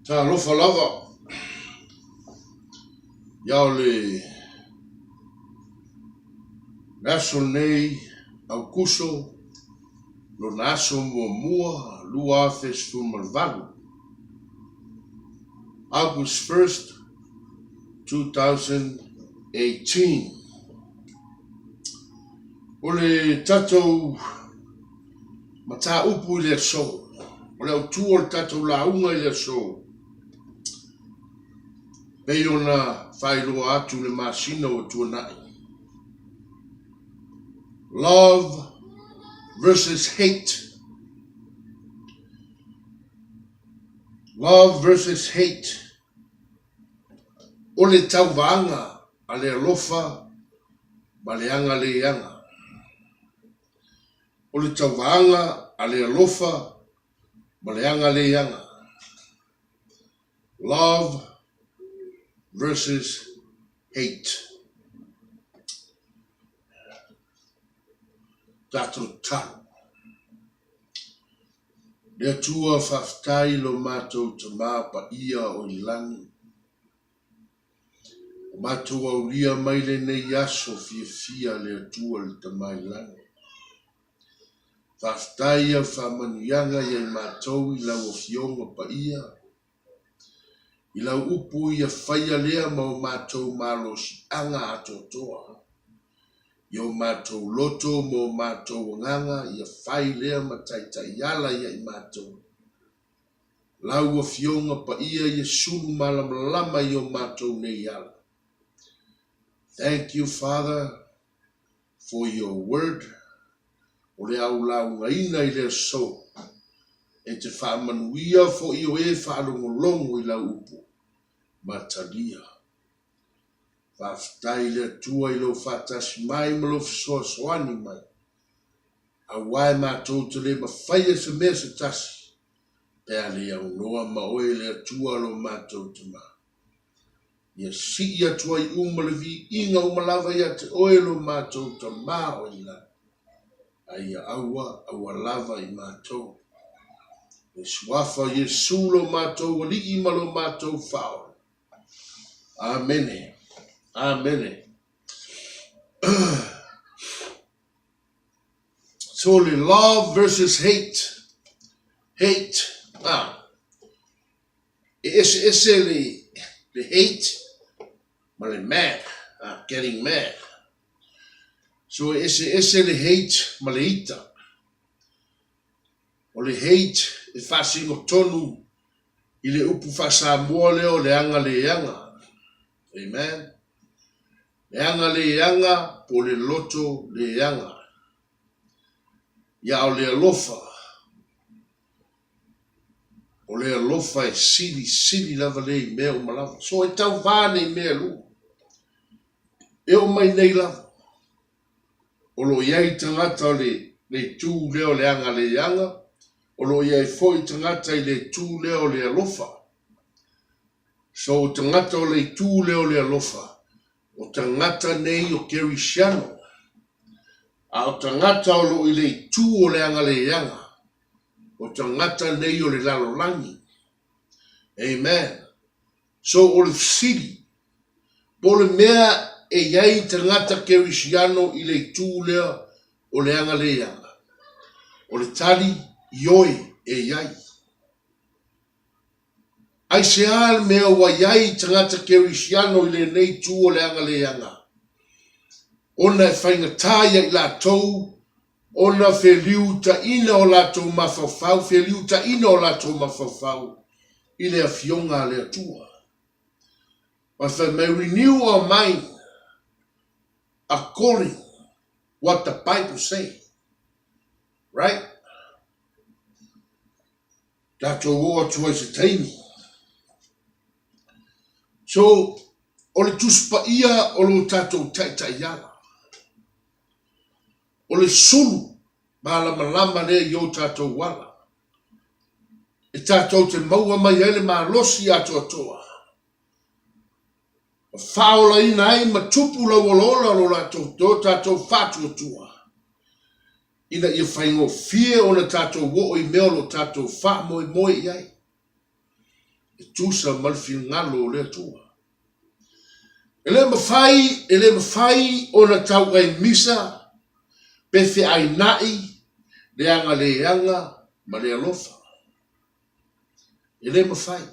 Ta lofa lava. Iau le naso nei au kuso lo naso mua lua festival malvalu. August 1st, 2018. Ole tatou mata upu i le so. Ole au tua le tatou launga i le so. Pei ona whailoa atu le masina o tuanai. Love versus hate. Love versus hate. Ole tau vaanga a le alofa ma le anga le anga. Ole tau vaanga a le alofa ma le anga le anga. Love versus hate. Tato tau. Lea tua whaftai lo mātou ta māpa ia o i langi. O mātou au ria mai le nei aso fia lea tua le ta mai langi. Whaftai au whamanianga i mātou i lau o fionga pa ia. I lau upu ia whaia lea ma o mātou malo si anga ato toa. I o mātou loto mo mātou nganga ia whai lea ma taitai ala ia i mātou. Lau o fionga pa ia ia sulu malama i o mātou nei ala. Thank you, Father, for your word. O le au lau ngaina i lea so. E te whaamanuia fo i o e whaalongolongo i lau upu. Matalia. Whaftai lea tua i lo whatasi mai ma lo fisoa soani mai. A wai mātou te le mawhaia se mea se tasi. Pea lea unoa ma oe lea tua lo mātou te ma. Ia si ia tua i umalevi inga umalava ia te oe lo mātou te ma o ila. Aia aua lava i mātou. E suafa Yesu lo mātou wali ima lo mātou whao. Amen. Amen. So le love versus hate. Hate. Ese le hate. Ma le mad. Getting mad. So ese le hate ma le ita. O le hate e whasingo tonu i le upu whasamua leo le anga le anga. Amen. Le anga le anga po le loto le anga. Ia o le alofa. O le alofa e sili lava le i mea o malava. So e tau vane i mea lu. E o mai nei lava. O lo iai tangata le tū leo le anga le anga. O lo iai foi tangata i le tū leo le alofa. So tangata o le tū leo le alofa. O tangata nei o kerisiano. A o tangata o lo i le tū o le anga le anga. O tangata nei o le lalolangi. Amen. So o le fisili. Po le mea e iai tangata kerisiano i le tū leo o le anga le anga. O le tali ioi e iai. Ai se al mea wa iai tangata kerisiano i le nei tū o le anga le anga. Ona e whaingataya i la tou, ona wheliu ta ina o la tou mawhawhau, wheliu ta ina o la tou mawhawhau, i le awhionga le atua. But they may renew our mind according what the Bible say. Right? Tato o atua se taimi. So, o le tuspa ia o lo tatou taitaiala. O le sulu, malama lea i o tatou wala. E tatou te maua mai ele malosi ato atoa. Whaola ina ai ma tupu la walola lo tatou whatu atua. Ina ia whaingo fie o na tatou wo i meo lo tatou wha moi iai. e tusa malfingalo o le atua. Ele mawhai o na tau ai misa, pe fe ai nai, leanga leanga, ma le alofa. Ele mawhai.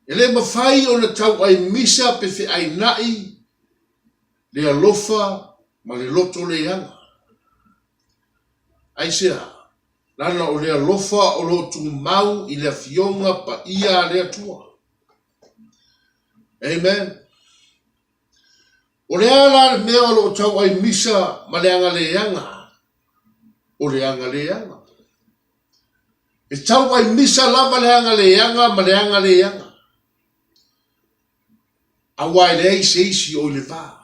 Ele mawhai o na tau ai misa, pe fe ai nai, le alofa, ma le loto leanga. Ai sea, lana o le alofa o lotu mau i le fionga pa ia le atua. Amen. O le ala mea o lo tau ai misa ma le anga leanga. O le anga leanga. E tau ai misa lava le anga leanga ma le anga leanga. Awa le eisi o le va.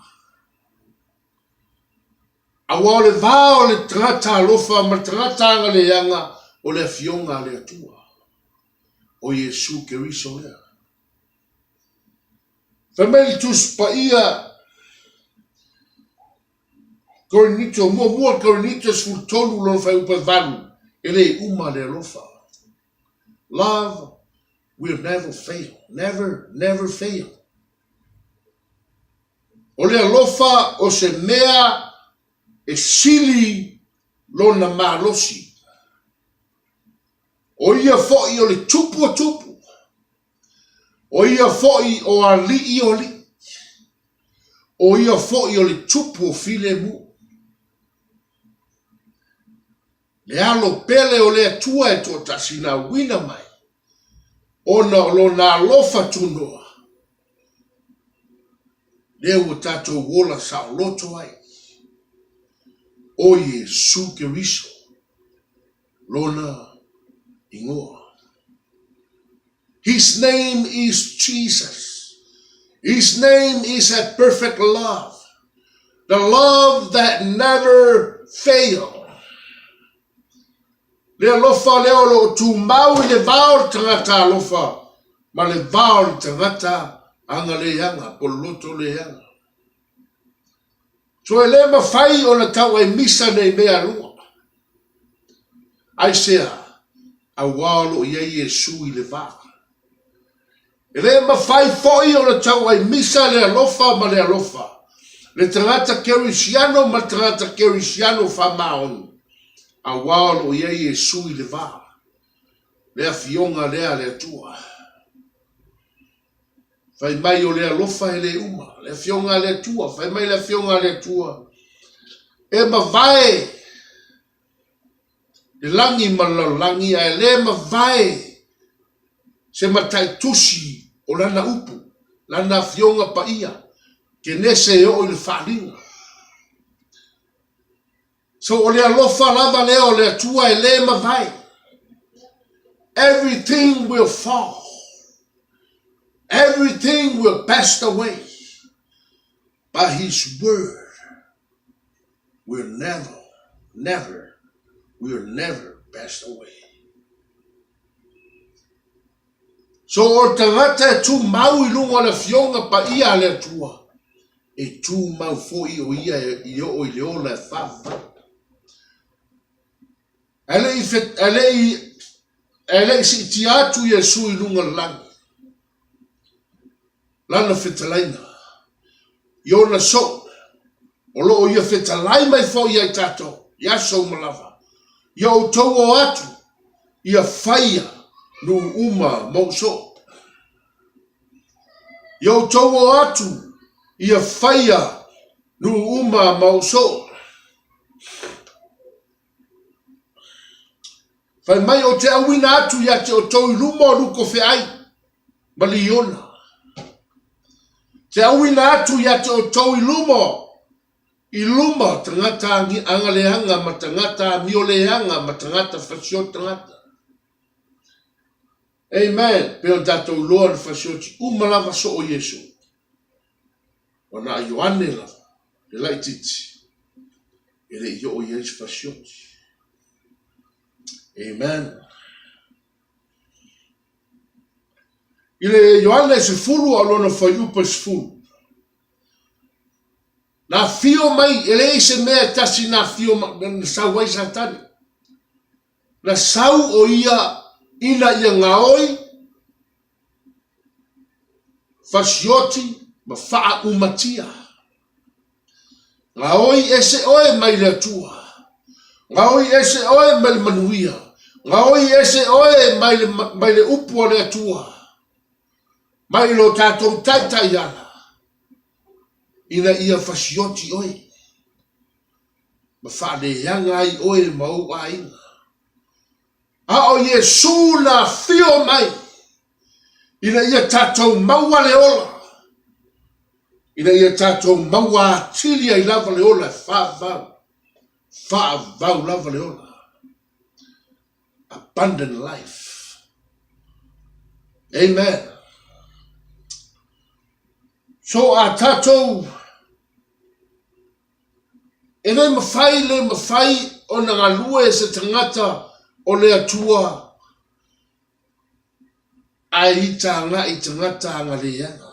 Awa o le va o le trata alofa ma trata anga leanga o le fionga le atua. O Yesu Keriso lea. Famelitus pa ia Korinito, mua Korinitos fultolu lo fai upa vanu. Ele uma le alofa. Love will never fail. Never fail. O le alofa o se mea e sili lo na malosi. O ia foi o le tupu. O ia foi o ali o li. O ia foi o le tupu o file mu. Le alo pele o le atua e tō tasina wina mai. O na lo na alofa tunoa. Le ua tato wola sa loto ai. O Yesu Keriso. Lona ingoa. His name is Jesus. His name is a perfect love. The love that never fails. Le alofa leo lo tu mau le vao tangata alofa. Ma le vao tangata anga le yanga, poloto le yanga. So e le mawhai o na tau ai misa nei mea lua. Ai sea, a walo ia Yesu i le vao. E le mawhai foi o na tau ai misa le alofa ma le alofa. Le tangata kerisiano ma tangata kerisiano fa maonu. A walo ia Yesu i le vā. Lea fionga lea le atua. Fai mai o lea lofa e le uma. Lea fionga le atua. Fai mai lea fionga le atua. E ma vai. Le langi ma la langi a le ma vai. Se matai tusi o lana upu. Lana fionga pa ia. Ke nese o i le whalinga. So o le alofa lava leo le atua e le mawai. Everything will fall. Everything will pass away. But his word will never pass away. So o tangata e tu mau i lunga le fionga pa ia le atua. E tu mau foi o ia i o i leo le fafa. Ele si tiatu Yesu i lunga langi. Lana fetalaina. Iona so. O loo ia fetalai mai fo ia tato. Ia so malava. Ia o tau o atu. Ia faia nu uma mauso. Ia o tau o atu. Ia faia nu uma mauso. Fai mai o te awina atu ia te o tau luma o luko fe ai. Maliona. Te awina atu ia te o tau luma. I luma tangata angaleanga ma tangata mioleanga ma tangata fasio tangata. Amen. Peo dato loa fasio ti umalava so o Yesu. Wana a Ioane lava. Le lai titi. Ele i o Yesu fasio ti. Amen. Ile Ioane se fulu alona fai upa se fulu. Na fio mai, ele se mea tasi na fio na sau wai satani. Na sau o ia ina ia ngaoi, fasioti ma faa umatia. Ngā oi ese oe mai le atua. Ngā oi ese oe mai le manuia. Ngā oi ese oe mai le upu o le atua. Mai lo tātou taitai ana. Ina ia fasioti oe. Ma faa le yanga ai oe mau a inga. A o Yesu na fio mai. Ina ia tātou maua le ola. Ina ia tātou maua tilia I lava le ola. Faa vau lava le ola. Abundant life. Amen. So a tātou e nei mawhai o na ngā lue se tangata o le atua ai I tangata ngā le ianga.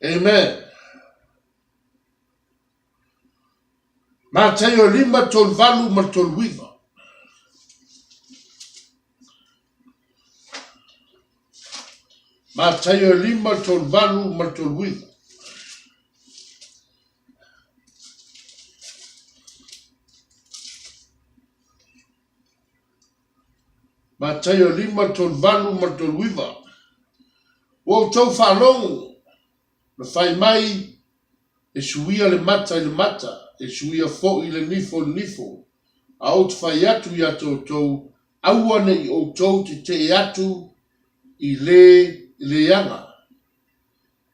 Amen. Mātai o 5 tol valu ma tol wiva. Mātai o 5 tol valu ma tol wiva. Mātai o 5 tol valu ma tol wiva. O tau whanongu. Na whai mai e suia le mata I le mata. E suia fo I le nifo. A o te whai atu I ato tau. Awane I o tau te atu I le yanga.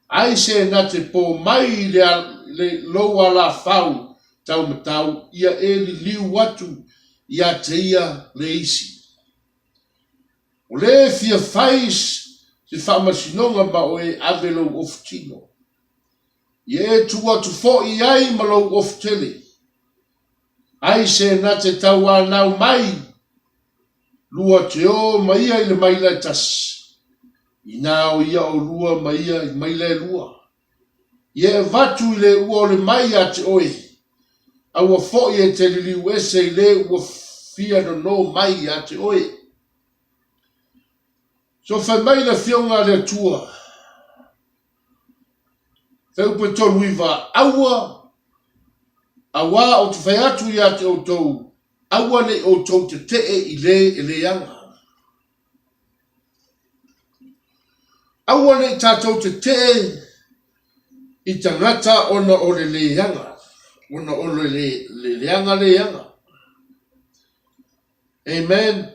Ai se na te po mai le loa la whau tau matau. Ia e li liu watu ia te ia le isi. O le fia whais se whamasinonga ma oe avelo of tino. Ie tua tu fo I ai malo of tele. Ai se na te tau anau mai. Lua te o maia I le maila tas. I nao ia o lua maia I maila lua. Ie vatu I le ua o le maia te oe. Aua fo I e te liu ese I le ua fia no mai a te oe. So fai mai na fionga le tua. Fai upe tolu iwa aua o te fai atu ia te o tou. Aua ne o tou te I le yanga. Aua ne tātou te I tangata ona o le yanga. Ona o le yanga. Amen.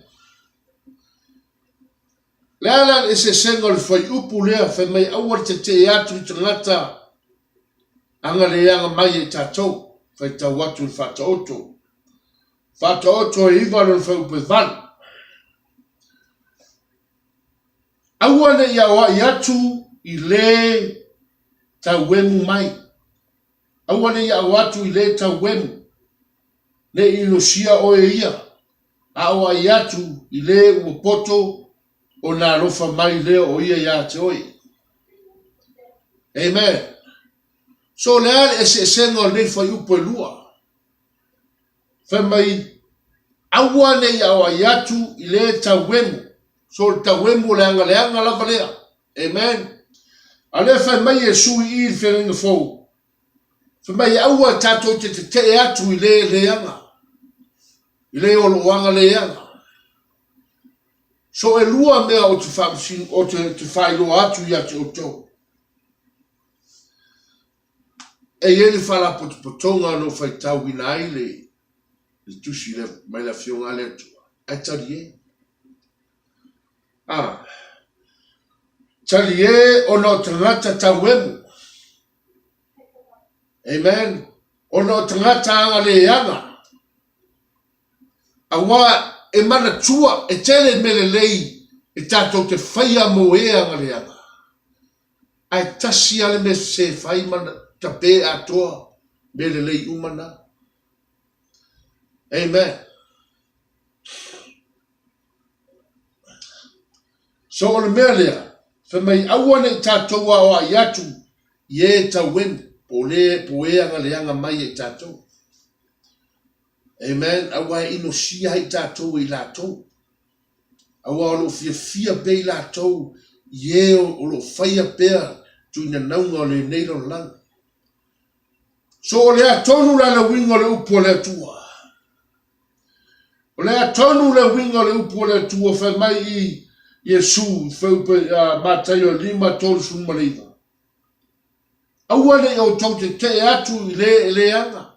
Lala e se senga le fai upu lea fai mai aua te atu I tangata anga le yanga mai e tātou fai tau atu le whata oto. Whata oto e iwa le fai upu van. Aua ne ia wa I atu I le tau wemu mai. Aua ne ia wa atu I le tau wemu. Ne ilosia o e ia. Aua I atu I le uopoto o na rofa mai leo o ia ia te oi. Amen. So lea e se senga le fai upo e lua. Fai mai aua ne ia o iatu I le tawemu. So tawemu leanga lava lea. Amen. A le fai mai e sui I whenga fau. Fai mai aua tato te atu I le leanga. I le oloanga leanga. So e lua mea o te whamsin o te whailo atu ia te oto. E ele whala potonga no whai tau ina aile. I tusi le mai la fionga le atua. Ai tari e. Tari e o no tangata tau emu. Amen. O no tangata anga le anga. Awa e mana tua e tele mele lei e tātou te whaia mo e anga le anga. Ai tasi ale me se whai mana tape atoa mele lei umana. Amen. So ole mea lea, whamai awane tātou a o iatu I e ta wenu po e anga le anga mai e tātou. Amen. Awa ino sia I tātou I lātou. Awa alo fia bei lātou Ie o lo whaia pea tu ina naunga o le neiro lang. So o lea tonu la winga o le upo le atua. O lea tonu le winga o le upo le atua whai mai i Yesu whaupe mātai o 5 tolu sumaleiva. Aua le o tau te atu i le anga.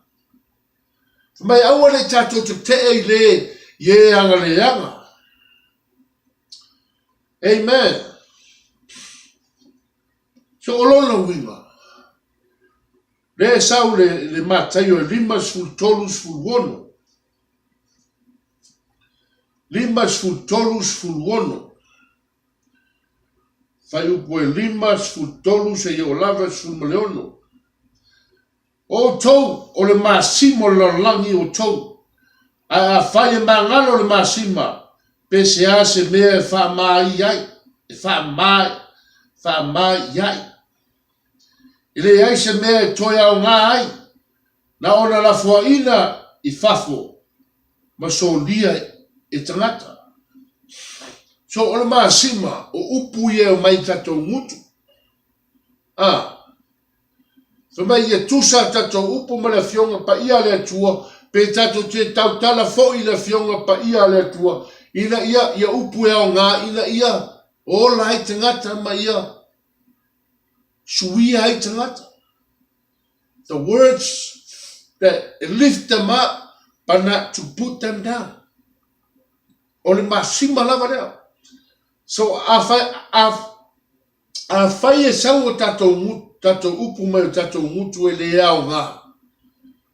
Mai aua le tatou te i le anga le anga. Amen. So olona winga. Le sau le mātai o 5 tolu sumaleiva. 5 tolu sumaleiva. Fai upo e 5 tolu se o lava sumaleiva. O tau o le masimo la langi o tau. A fai mangalo le masima. Pese a se mea fa mai ai. Fa mai ai. Ile ai se mea toia o ngā ai. Na ona la fuaina i fafo. Ma so lia e tangata. So o le masima o upu ye o mai tatou mutu. So mai ia tusa tatou upu ma le fionga pa ia le atua, pe tatou te tautala fo i le fionga pa ia le atua, ina ia upu eo ngā, ina ia o la hai tangata ma ia suia hai tangata. The words that lift them up, but not to put them down. O le masima lava leo. So a fai e sau o tatou mutu, tatou upu mai o tatou mutu e le au ngā.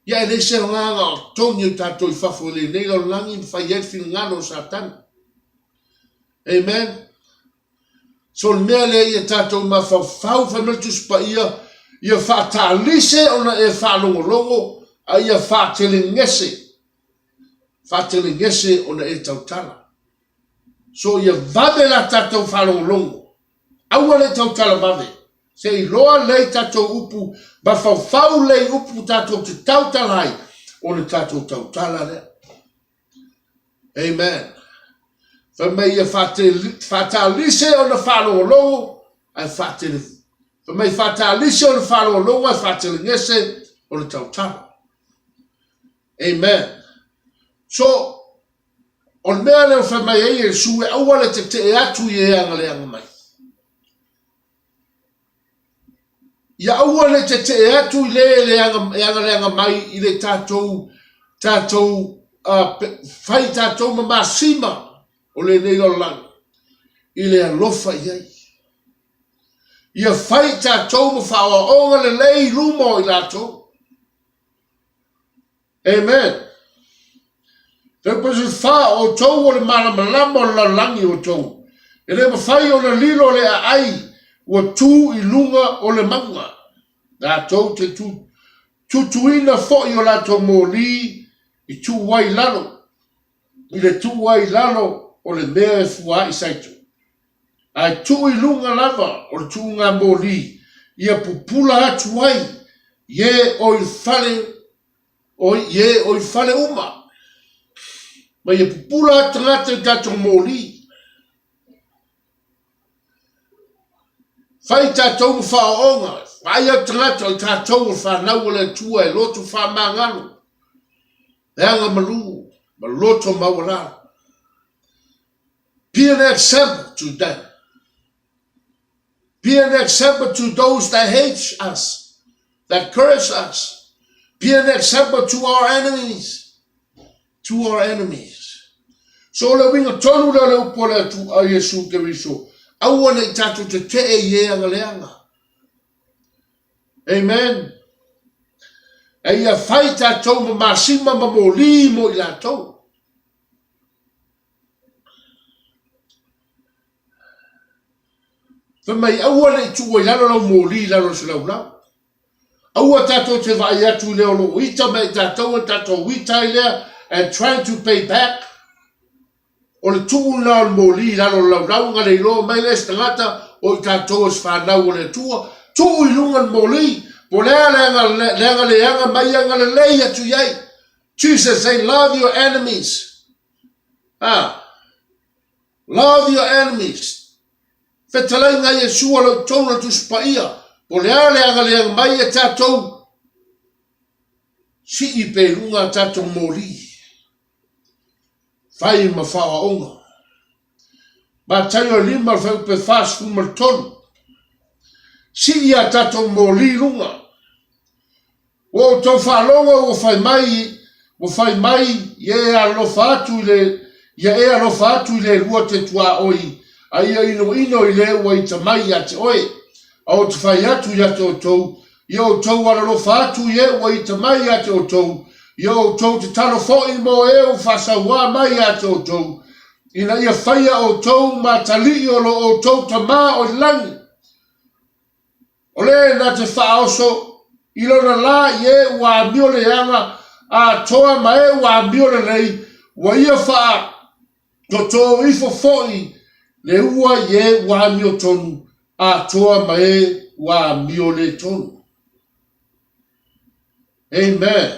Ia e le se ngā o tongi o tatou I fafo le nei lau langi I fai e fil ngano satana. Amen. So le mea le ia tatou ma fau fai meltus pa ia whātālise ona e whālongolongo a ia whātelengese. Whātelengese ona e tautala. So ia vave la tatou whālongolongo. Aua le tautala vave. Se I loa lei tatou upu, ba fau lei upu tatou te tautalai, o le tatou tautala lea. Amen. Fa mai ia whatalise o na whalongolongo, ai whatele. Fa mai whatalise o na whalongolongo, ai whatele ngese o le tautala. Amen. So, o le mea leo fa mai e sue aua le te atu I e anga le anga mai. Ia aua le te atu I le anga mai I le tatou fai tatou masima o le nei lang I le alofa iai. Ia fai tatou mawhawa onga le lei lumo I latou. Amen. Pepesu wha o tou o le malamalama o la langi o tou. E le mawhai o le lilo le a ai ua tū I lunga o le manga. Nā tau te tuina fo'i o lātou mōli I tū wai lalo. I le tū wai lalo o le mea e fua I saito. Ai tū I lunga lava o le tū ngā mōli. Ia pupula atu wai. Ie o I fale uma. Ma ia pupula atu ngata I tātou mōli. Fai tātou mwhaonga. Fai a tangata I tātou whanau le tua e loto whamangano. E anga malu, ma loto mawala. Be an example to them. Be an example to those that hate us, that curse us. Be an example to our enemies. To our enemies. So le winga tonu le upo le tu a Yesu Keriso. Aua nei tātou te e anga leanga. Amen. E ia whai tātou ma masima ma mōli mo I lātou. Whamai aua nei tua I lalo lau mōli lalo se lau lau. Aua tātou te vai atu leo lo ita mai tātou wita I lea and trying to pay back. O le tuu nao mōli lalo lau lau ngare ilo mai les tangata o I tātou es whanau o le tua. Tuu I lungan mōli. Po lea leanga mai anga le lei atu iai. Jesus say love your enemies. Love your enemies. Fetalai ngā Yesu alo tōna tuspaia. O lea leanga mai e tātou. Si I pe runga tātou mōri. Whai ma whawa onga. Ma taio lima whau pe fast food ma tonu. Si I a tātou mōri runga. O tau whalonga o whai mai, ia e alofa atu I le rua te tua oi. Aia ino I le ua I tamai a te oe. Au te whai atu ia te o tau. Ia o tau alofa atu ia ua I tamai a te o tau. Ia o tau te talo fo'i mo e o whasawa mai a te o tau. Ina ia whaia o tau ma tali o lo o tau tamā o langi. O le na te whaoso. I lona la ie ua mio le anga a toa mai ua mio le lei ua ia wha to tō ifo fo'i le ua ie ua mio tonu a toa mai ua mio le tonu. Amen.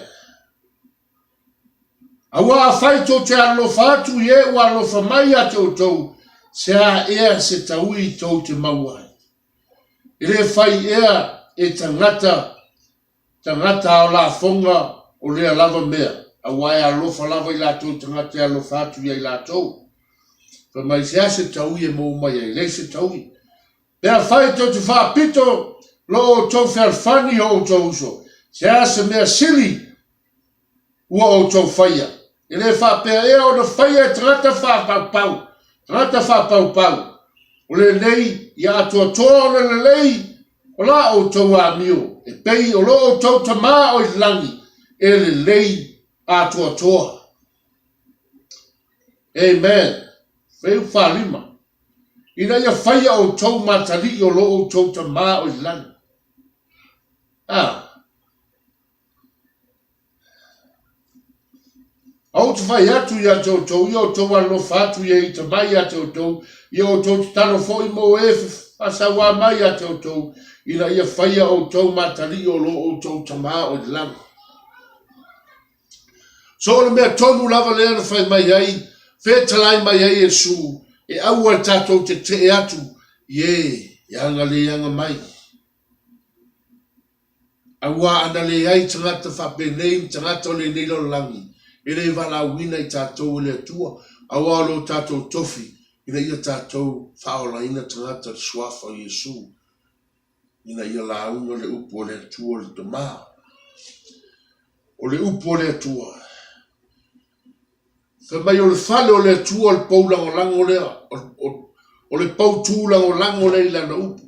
A ua a whai tō te alofa atu ie ua alofa mai a te o tau se a ea se taui tō te mauai. I le whai ea e tangata o la fonga o lea lava mea. A wai alofa lava I lātou tangata alofa atu ia I lātou. Pa mai se ase taui e mō mai ai, le se taui. Pea whai tau te whapito lo o tau whewhani o tau uso. Se ase mea sili ua o tau whaia. E le whapea ea o na whaia e tangata whapau. Tangata whapau. O le nei ia atua toa o le lei o la o tau a mio. E pei o lo o tau tamā o I langi. E le lei a toa. Amen. Wheu whalima. Ina ia whaia o tau matali o lo o tau tamā o I langi. Au te whai atu ia tau, ia o tau alofa atu ia I tamai a tau, ia o tau te tano fo'i mo e whasawa mai a tau, ina ia whaia o tau matali o lo o tau tamā o I langi. So o mea tonu lava lea na whai mai ai, whetalai mai ai Yesu, e aua tātou te te atu, anga le anga mai. Aua ana le ai tangata whapenei, tangata o le nilo langi, e le wala wina I tātou le atua, aua lo tātou tofi, ina ia tātou whaola ina tangata suafa o Yesu, ina ia launga le upo le atua le tamā. O le upo le atua. Ka mai o le whale o le atua le paulango lango lea, o le pautūlango lango le ilana upu.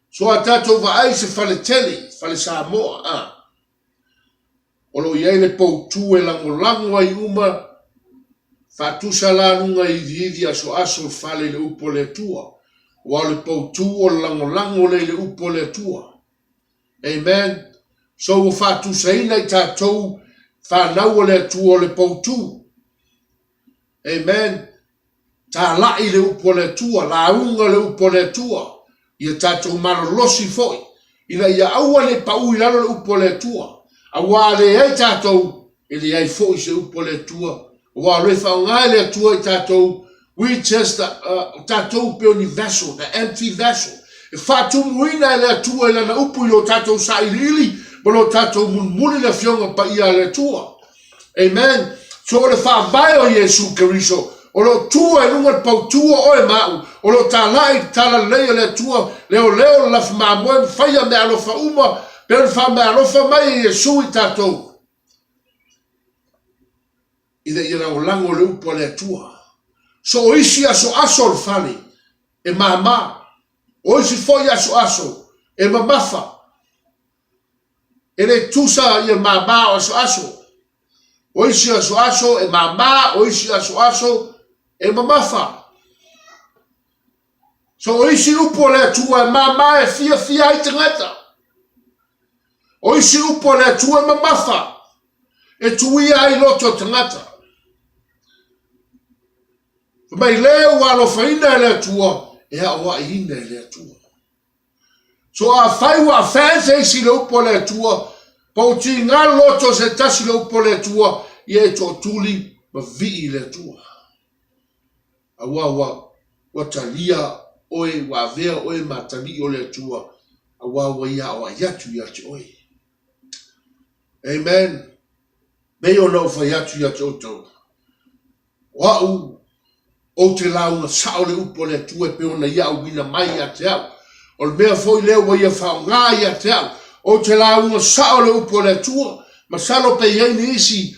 So a tātou wa ai se whale tele, whale Samoa, o lo iai le pautū e lango ai uma, whatusa la nunga I vivi aso whale le upo le atua, wa le pautū o lango le upo le atua. Amen. So o whatusa ina I tātou, whanau le atua o le pautū. Amen. Tā lai le upo le atua, la unga le upo le atua. Ia tātou maro losi foi. Ina ia aua le pau I lalo le upo le atua. Awa le ai tātou, e le ai foi se upo le atua. Awa le whaungai le atua I tātou, we just tātou peoni vessel, the empty vessel. E whātumuina le atua I lana upu I lo tātou sa ilili, Bolo tātou muli na fionga pa ia le tua. Amen. So o le whaambai o Yesu Keriso. O lo tua e runga pau tua o e mau. O lo tā lai tala leia le tua. Leo la whamamuen whaia me alofa uma. Pero wha me alofa mai Yesu I tātou. Ida ira o lango le upo le tua. So o isi aso le whale. E mama. O isi foi aso. E mamafa. Ele tusa ia mama o aso. O isi aso e mama, o isi aso e mamafa. So o isi upo le tua e mama e fia I tangata. O isi upo le tua e mamafa. E tuia ai loto tangata. Mai leo walo faina le tua e awa ina le tua. So a whai wa whanse si le upo le tua, pau ti ngā loto se tasi le upo le tua, I e tō tuli ma vii le tua. A wa ua talia oe ua vea oe matali o le atua a ua ia o ayatu ia te oe. Amen. Mei o nau fai atu ia te oto. Wau o te launga sao le upo le atua pe ona ia o wina mai a te au. O le mea foi leo wa ia whao ngā ia te au. O te launga sao le upo le atua. Ma salo pe iei ni isi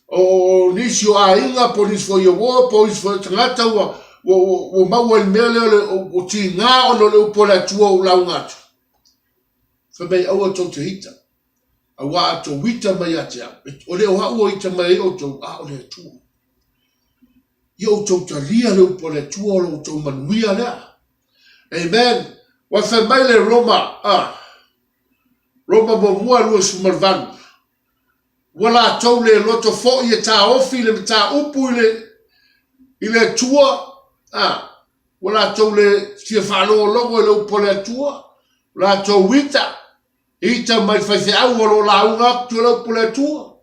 o nisi o a inga po nisi fo ia wo po nisi fo tangata o maua il mea leo o ti ngā ono le upo le atua o launga atu. Whamei aua tau te hita. A wā ato wita mai a te au. O leo haua ita mai o tau a o le atua. Ia o tau ta lia le upo le atua o le tau manuia lea. Amen. Wa whamei le Roma. Roma mo mua lua sumarvanu. Wala tau le loto fo i ta ofi le ta upu i le tua. Wala tau le tia whano longo le upo le atua. Wala tau wita. Ita mai whaife au walo la unga tu le upo le atua.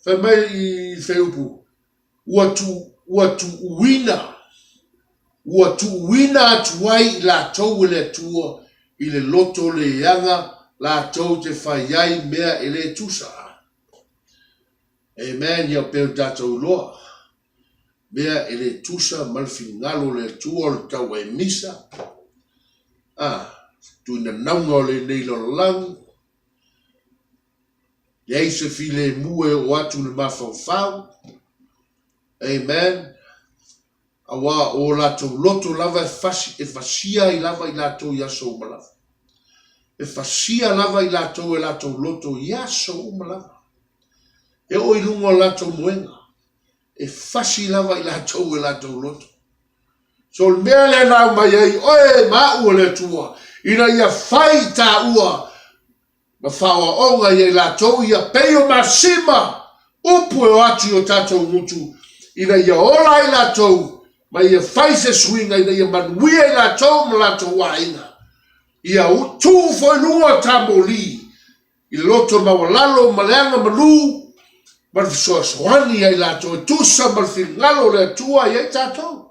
Whamei i wheupu. Ua tu uina. Ua tu uina atu wai la tau le atua. I le loto le ianga la tau te whaiai mea e le tusa. Amen, ia peo tātou loa. Mea e le tusa malfi ngalo le tua le tau e misa. Tu ina naunga o le neilo lang. Iei se file mue o atu le mawhawhau. Amen. Awa o latou loto lava e fasia i lava i latou yaso umalava. E fasia lava i latou loto yaso umalava. E o ilungo latou muenga. E fasi lava i latou loto. So le mea le nau mai ei, oe ma ua le tua. Ina ia fai ta ua. Ma whaua onga i latou ia peio masima. Upu e o atu o tatou mutu. Ina ia ola i latou. Ma ia fai se swinga ina ia manuia i latou ma latou wainga. Ia utu foi lua tamoli. I loto mawalalo maleanga malu. Ma fisoa soani ai latou. Tusa ma fingalo le tua i tatou.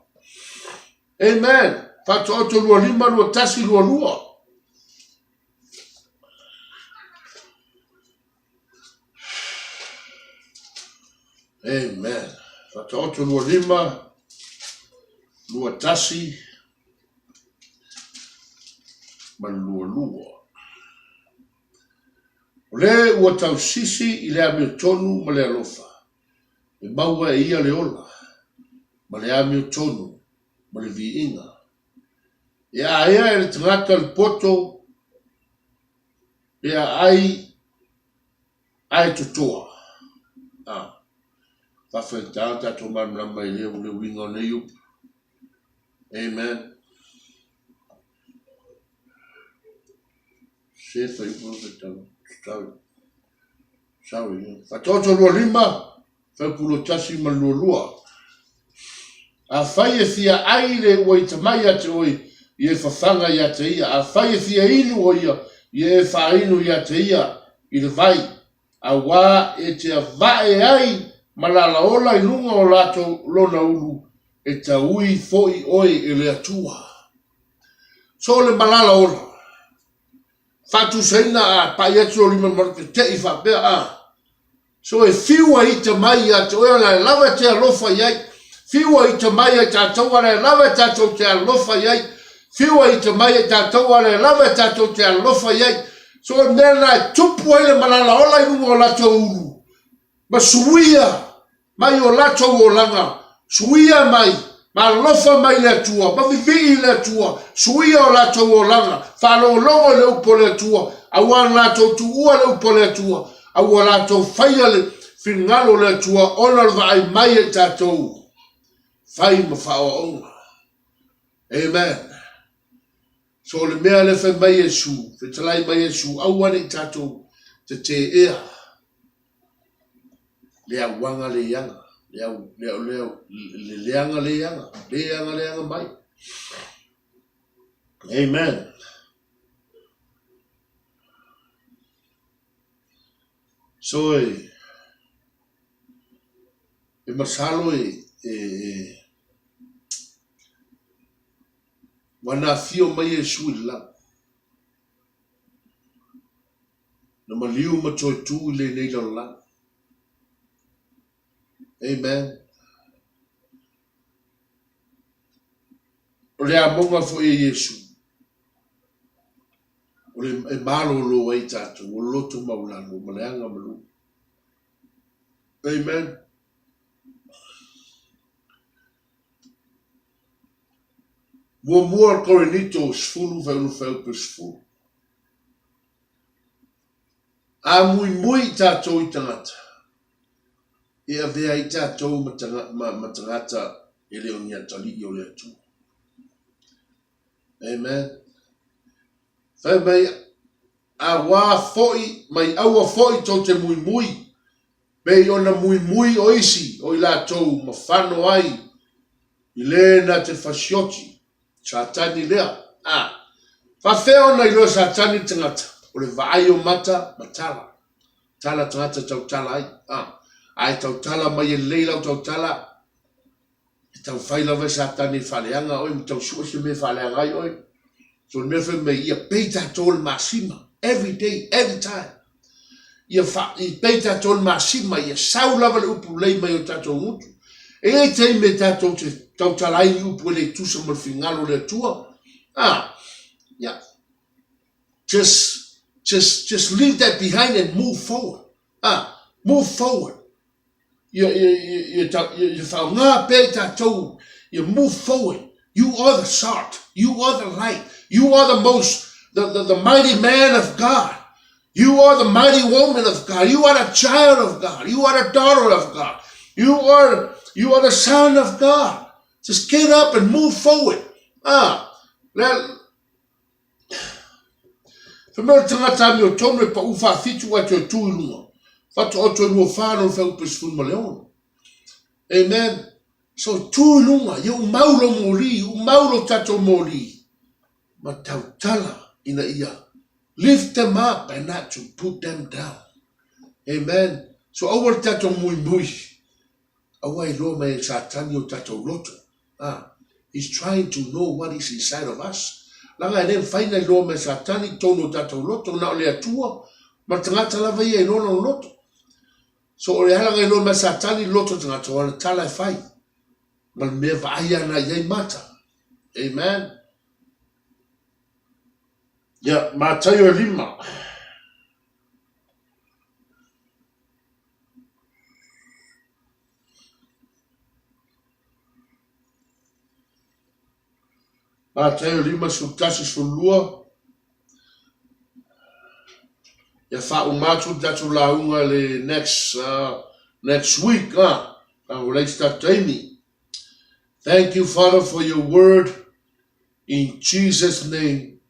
Amen. Fato oto lua lima lua tasi lua lua. Amen. Fato oto lua lima lua tasi ma lua lua. O le ua tau sisi i le ame tonu ma le alofa. E maua e ia le ola. Ma le ame tonu ma le viinga. E a ea e le tangata le poto. E a ai tutoa. Whawhaitā tato manama i leo le winga o le iupu. Amen. Se fa iupu o tau. Sorry. Whatoto lua lima. Whaupulo tasi ma lua lua. A whai e fia aile ua i tamai ate oi. I e whawhanga i ate ia. A whai e fia inu o ia. I e whainu i ate ia. I le vai. A wā e te a vae ai. Malala ola i lunga o lato lona ulu. E ta ui foi oi e le atua. So le malala ola. Fatu seina a paiatu o lima marke te i whapea So e fiua i te mai a te oea la lava te alofa iai. Fiua i te mai a tātou a le lava tātou te alofa iai. Fiua i te mai a tātou a le lava tātou te alofa iai. So e mea na tupu ai le malala ola i lunga o lato ulu. Ma suia mai o lato o langa. Suia mai. Ma lofa mai le atua. Ma vivi le atua. Suia o lato o langa. Whalo longo le upo le atua. Awa lato tu ua le upo le atua. Awa lato whaia le whingalo le atua. Ona le vai mai e tātou. Whai ma whao onga. Amen. So le mea le whai mai e su. Whetalai mai e su. Awane tātou. Te ea. Le awanga le yanga. Le leanga mai. Amen. So e masalo Mana fio mai e sui la. Na maliu ma toi tu le nei la. Amen. O le amonga fo e Yesu. O le e malo lo ai tatu. O loto maulano. Maleanga malu. Amen. Mua Korinito sfulu feu pesfulu. A mui tātou I tangata. E a vea I tātou matangata e leo ni atali I o le atu. Amen. Whai mai a wā foi, mai aua foi tau te mui. Bei ona mui o isi o I lātou mawhano ai. I le na te whasioti. Satani lea. Whawhea ona I loa satani tangata. O le vaai o mata, matala. Tala tangata tau tala ai. Ai tau tala mai e leila tau tala. I tau whaila vai satani whaleanga oi. Mi tau suasi me whaleanga ai oi. So never me ia peita tol masima. Every day, every time. Ia peita tol masima. Ia saulava le upu lei mai o tatou mutu. E te me tatou te tau tala ai upu le tusa mal fingalo le tua. Yeah. Just leave that behind and move forward. Move forward. You move forward. You are the salt. You are the light. You are the mighty man of God. You are the mighty woman of God. You are the child of God. You are the daughter of God. You are the son of God. Just get up and move forward. Famelo tangata mi o tonu e pa ufa fitu atu e tui lunga. Fatu atu e lua whānau whau pesfun ma leona. Amen. So tui lunga, ia umaulo mōli, umaulo tato mōli. Ma tau tala ina ia. Lift them up and not to put them down. Amen. So awal tato mui. Awai loa mai satani o tato loto. He's trying to know what is inside of us. Langa e whaina I loa me satani tono tatou loto na o le atua ma tangata lava ia I lona o loto. So o le halanga I loa me satani loto tangata o le tala e whai. Ma le mea vaaya na iai mata. Amen. Ia, mātai o lima. Mātai o lima sutasi sulua. Ia whau mātu tatu launga le next week. We'll start Amy. Thank you, Father, for your word. In Jesus' name,